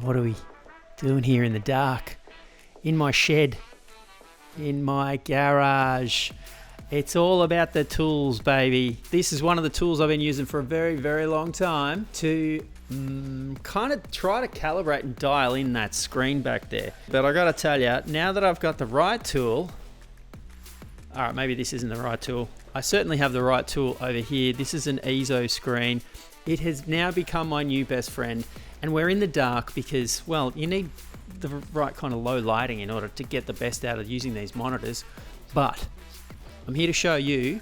What are we doing here in the dark? In my shed, in my garage. It's all about the tools, baby. This is one of the tools I've been using for a very, very long time to kind of try to calibrate and dial in that screen back there. But I gotta tell you, now that I've got the right tool, all right, maybe this isn't the right tool. I certainly have the right tool over here. This is an EIZO screen. It has now become my new best friend, and we're in the dark because, well, you need the right kind of low lighting in order to get the best out of using these monitors. But I'm here to show you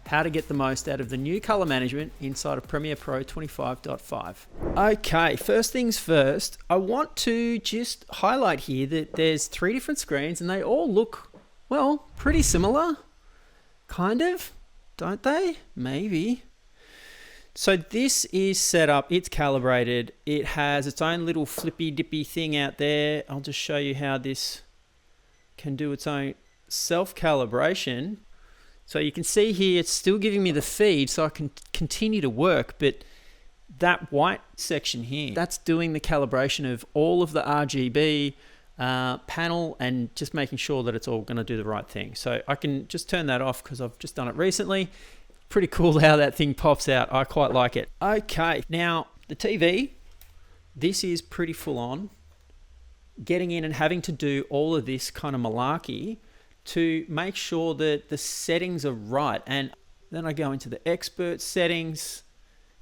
how to get the most out of the new color management inside of Premiere Pro 25.5. Okay, first things first, I want to just highlight here that there's 3 different screens and they all look, well, pretty similar, kind of, don't they? Maybe. So this is set up, it's calibrated, it has its own little flippy dippy thing out there. I'll just show you how this can do its own self-calibration. So you can see here, it's still giving me the feed so I can continue to work, but that white section here, that's doing the calibration of all of the RGB panel and just making sure that it's all gonna do the right thing. So I can just turn that off because I've just done it recently. Pretty cool how that thing pops out. I quite like it. Okay, now the TV, this is pretty full on. Getting in and having to do all of this kind of malarkey to make sure that the settings are right. And then I go into the expert settings.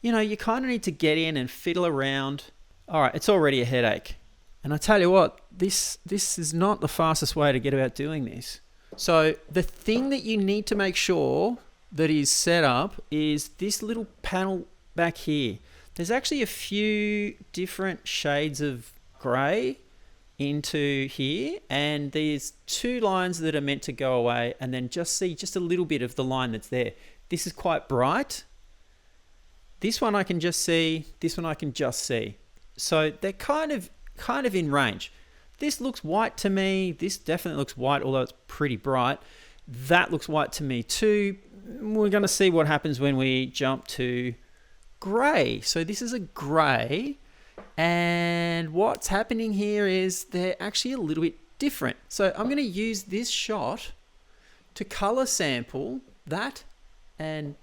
You know, you kind of need to get in and fiddle around. All right, it's already a headache. And I tell you what, this is not the fastest way to get about doing this. So the thing that you need to make sure that is set up is this little panel back here. There's actually a few different shades of gray into here, and there's 2 lines that are meant to go away, and then just see just a little bit of the line that's there. This is quite bright. This one I can just see, this one I can just see. So they're kind of in range. This looks white to me. This definitely looks white, although it's pretty bright. That looks white to me too. We're going to see what happens when we jump to gray. So this is a gray, and what's happening here is they're actually a little bit different. So I'm going to use this shot to color sample that, and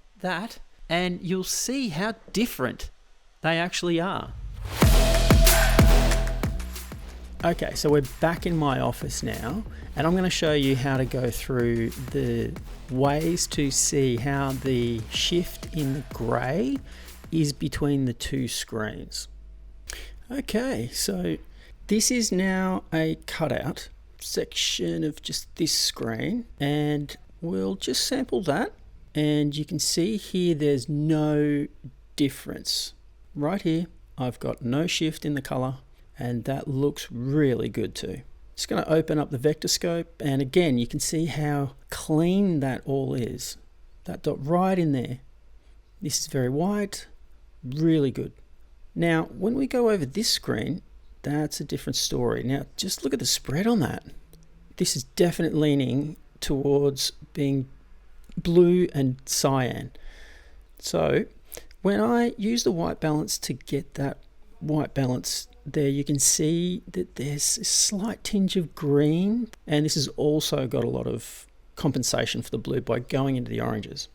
you'll see how different they actually are. Okay, so we're back in my office now, and I'm going to show you how to go through the ways to see how the shift in the grey is between the 2 screens. Okay, so this is now a cutout section of just this screen, and we'll just sample that, and you can see here there's no difference. Right here, I've got no shift in the colour, and that looks really good too. Just going to open up the vector scope, and again you can see how clean that all is. That dot right in there. This is very white, really good. Now when we go over this screen, that's a different story. Now just look at the spread on that. This is definitely leaning towards being blue and cyan. So when I use the white balance to get that white balance there, you can see that there's a slight tinge of green, and this has also got a lot of compensation for the blue by going into the oranges.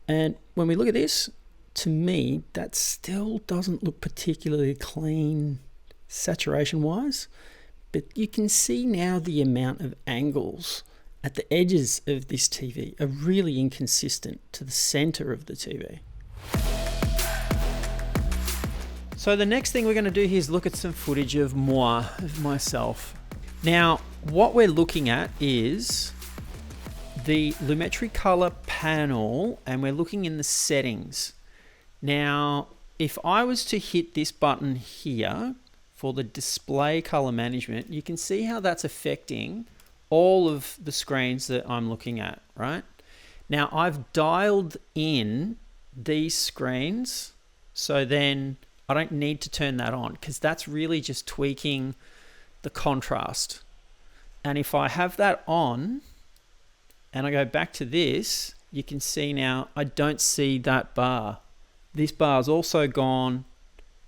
And when we look at this, to me that still doesn't look particularly clean saturation wise, but you can see now the amount of angles at the edges of this TV are really inconsistent to the center of the TV. So the next thing we're going to do here is look at some footage of myself. Now, what we're looking at is the Lumetri color panel, and we're looking in the settings. Now, if I was to hit this button here for the display color management, you can see how that's affecting all of the screens that I'm looking at, right? Now, I've dialed in these screens, so then I don't need to turn that on because that's really just tweaking the contrast. And if I have that on and I go back to this, you can see now I don't see that bar. This bar is also gone,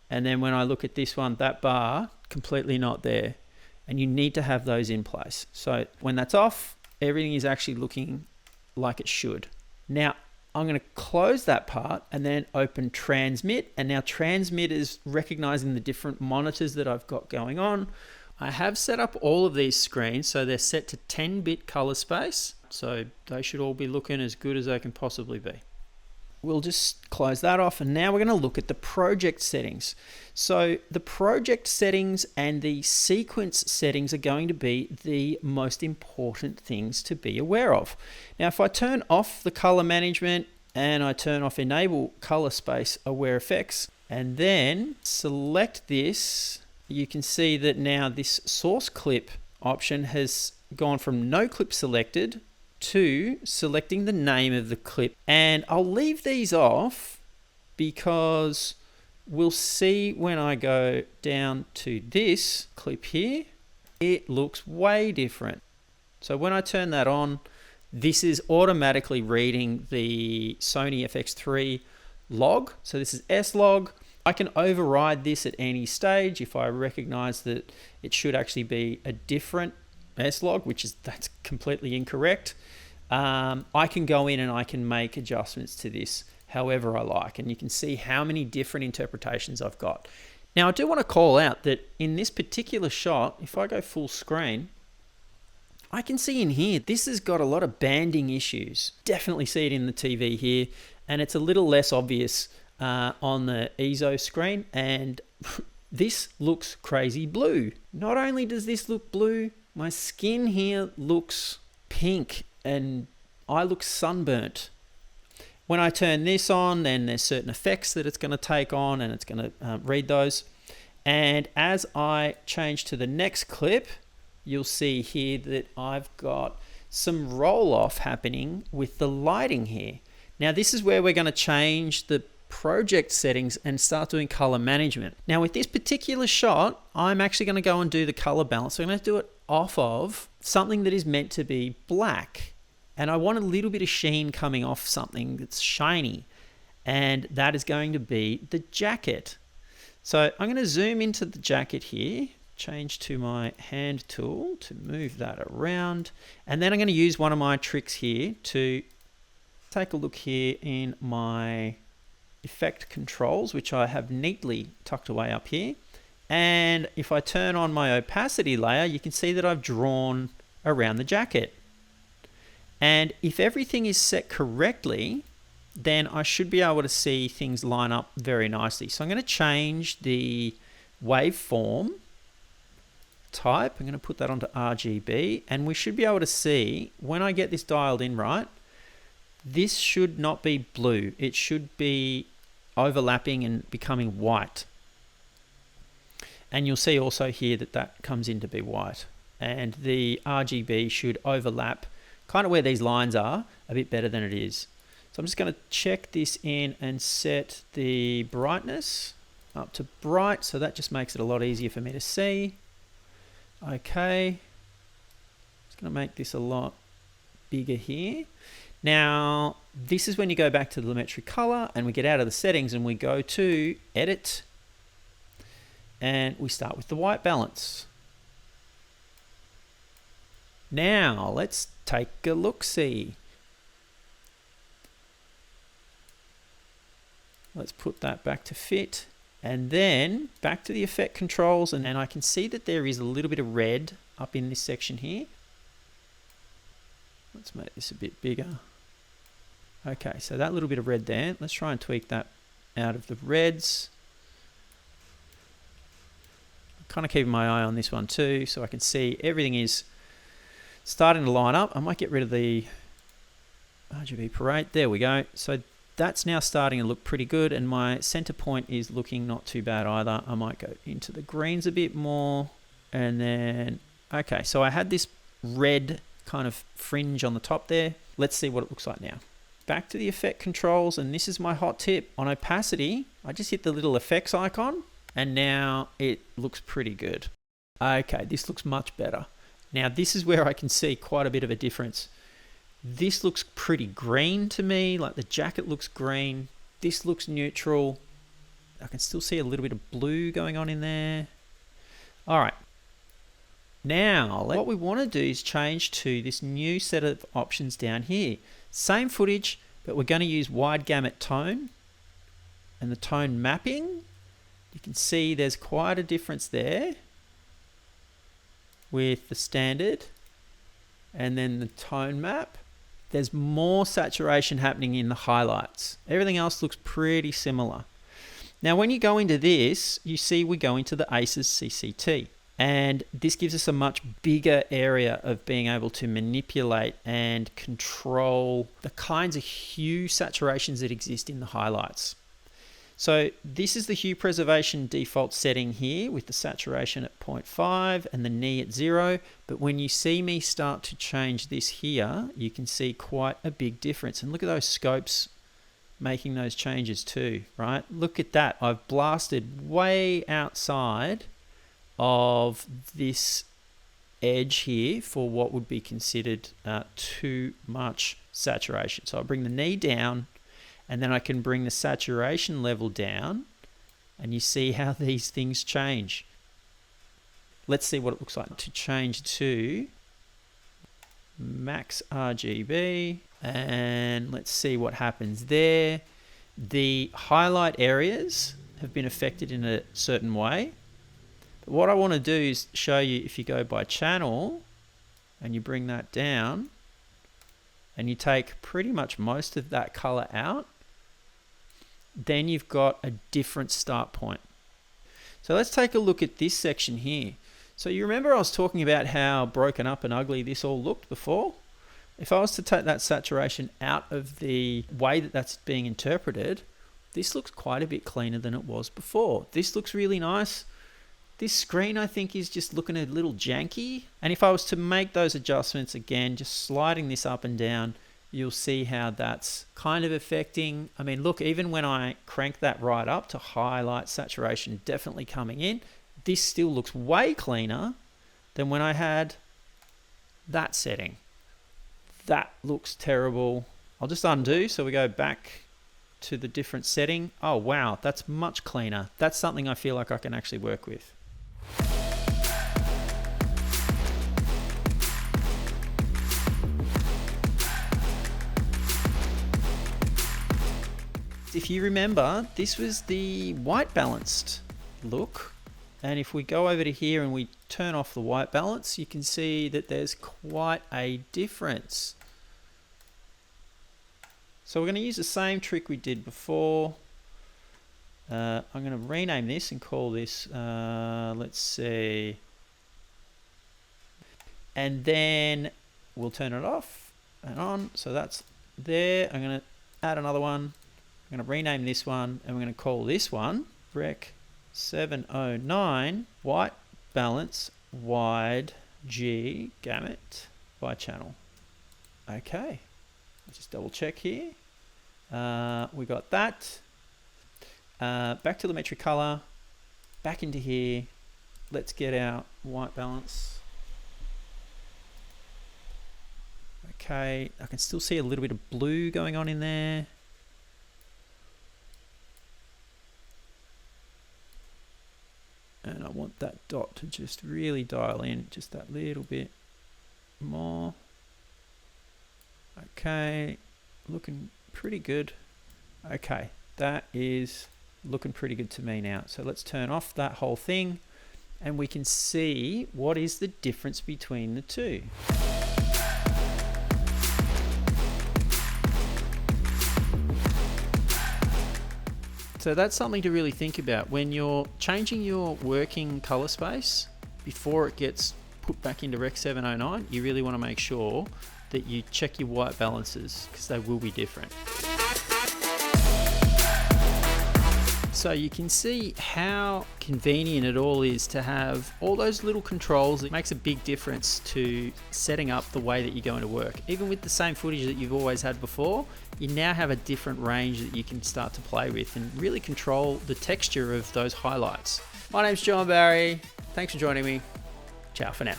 and then when I look at this one, that bar completely not there. And you need to have those in place. So when that's off, everything is actually looking like it should. Now, I'm going to close that part and then open transmit. And now transmit is recognizing the different monitors that I've got going on. I have set up all of these screens so they're set to 10-bit color space. So they should all be looking as good as they can possibly be. We'll just close that off, and now we're going to look at the project settings. So the project settings and the sequence settings are going to be the most important things to be aware of. Now, if I turn off the color management and I turn off enable color space aware effects and then select this, you can see that now this source clip option has gone from no clip selected to selecting the name of the clip. And I'll leave these off because we'll see when I go down to this clip here, it looks way different. So when I turn that on, this is automatically reading the Sony FX3 log. So this is S log. I can override this at any stage if I recognize that it should actually be a different S log, that's completely incorrect. I can go in and I can make adjustments to this however I like, and you can see how many different interpretations I've got. Now, I do want to call out that in this particular shot, if I go full screen, I can see in here, this has got a lot of banding issues. Definitely see it in the TV here, and it's a little less obvious on the EIZO screen, and this looks crazy blue. Not only does this look blue, my skin here looks pink and I look sunburnt. When I turn this on, then there's certain effects that it's going to take on and it's going to read those. And as I change to the next clip, you'll see here that I've got some roll off happening with the lighting here. Now this is where we're going to change the project settings and start doing color management. Now with this particular shot, I'm actually going to go and do the color balance. So I'm going to do it off of something that is meant to be black. And I want a little bit of sheen coming off something that's shiny. And that is going to be the jacket. So I'm going to zoom into the jacket here, change to my hand tool to move that around. And then I'm going to use one of my tricks here to take a look here in my effect controls, which I have neatly tucked away up here. And if I turn on my opacity layer, you can see that I've drawn around the jacket. And if everything is set correctly, then I should be able to see things line up very nicely. So I'm going to change the waveform type. I'm going to put that onto RGB, and we should be able to see when I get this dialed in right, this should not be blue. It should be overlapping and becoming white. And you'll see also here that that comes in to be white. And the RGB should overlap kind of where these lines are a bit better than it is. So I'm just going to check this in and set the brightness up to bright. So that just makes it a lot easier for me to see. Okay. Just going to make this a lot bigger here. Now, this is when you go back to the Lumetri color and we get out of the settings and we go to edit. And we start with the white balance. Now, let's take a look-see. Let's put that back to fit. And then back to the effect controls. And I can see that there is a little bit of red up in this section here. Let's make this a bit bigger. Okay, so that little bit of red there. Let's try and tweak that out of the reds. Kind of keeping my eye on this one too, so I can see everything is starting to line up. I might get rid of the RGB parade. There we go. So that's now starting to look pretty good, and my center point is looking not too bad either. I might go into the greens a bit more, and then, okay, so I had this red kind of fringe on the top there. Let's see what it looks like now. Back to the effect controls, and this is my hot tip. On opacity, I just hit the little effects icon, and now it looks pretty good. Okay, this looks much better. Now this is where I can see quite a bit of a difference. This looks pretty green to me, like the jacket looks green. This looks neutral. I can still see a little bit of blue going on in there. All right. Now, what we want to do is change to this new set of options down here. Same footage, but we're going to use wide gamut tone and the tone mapping. You can see there's quite a difference there with the standard and then the tone map. There's more saturation happening in the highlights. Everything else looks pretty similar. Now, when you go into this, you see we go into the ACEScct. And this gives us a much bigger area of being able to manipulate and control the kinds of hue saturations that exist in the highlights. So this is the hue preservation default setting here with the saturation at 0.5 and the knee at 0. But when you see me start to change this here, you can see quite a big difference. And look at those scopes making those changes too, right? Look at that. I've blasted way outside of this edge here for what would be considered too much saturation. So I'll bring the knee down and then I can bring the saturation level down and you see how these things change. Let's see what it looks like to change to max RGB and let's see what happens there. The highlight areas have been affected in a certain way. But what I want to do is show you if you go by channel and you bring that down and you take pretty much most of that color out, then you've got a different start point. So let's take a look at this section here. So you remember I was talking about how broken up and ugly this all looked before? If I was to take that saturation out of the way that that's being interpreted, this looks quite a bit cleaner than it was before. This looks really nice. This screen, I think, is just looking a little janky. And if I was to make those adjustments again, just sliding this up and down, you'll see how that's kind of affecting. I mean, look, even when I crank that right up to highlight saturation definitely coming in, this still looks way cleaner than when I had that setting. That looks terrible. I'll just undo so we go back to the different setting. Oh, wow, that's much cleaner. That's something I feel like I can actually work with. If you remember, this was the white balanced look. And if we go over to here and we turn off the white balance, you can see that there's quite a difference. So we're going to use the same trick we did before. I'm going to rename this and call this, let's see. And then we'll turn it off and on. So that's there. I'm going to add another one. I'm going to rename this one and we're going to call this one Rec709 white balance wide G gamut by channel. Okay, let's just double check here. We got that. Back to the metric color, back into here. Let's get our white balance. Okay, I can still see a little bit of blue going on in there. And I want that dot to just really dial in just that little bit more. Okay, looking pretty good. Okay, that is looking pretty good to me now. So let's turn off that whole thing and we can see what is the difference between the two. So that's something to really think about when you're changing your working color space before it gets put back into Rec709. You really want to make sure that you check your white balances because they will be different. So you can see how convenient it all is to have all those little controls. It makes a big difference to setting up the way that you're going to work. Even with the same footage that you've always had before, you now have a different range that you can start to play with and really control the texture of those highlights. My name's Jon Barrie. Thanks for joining me. Ciao for now.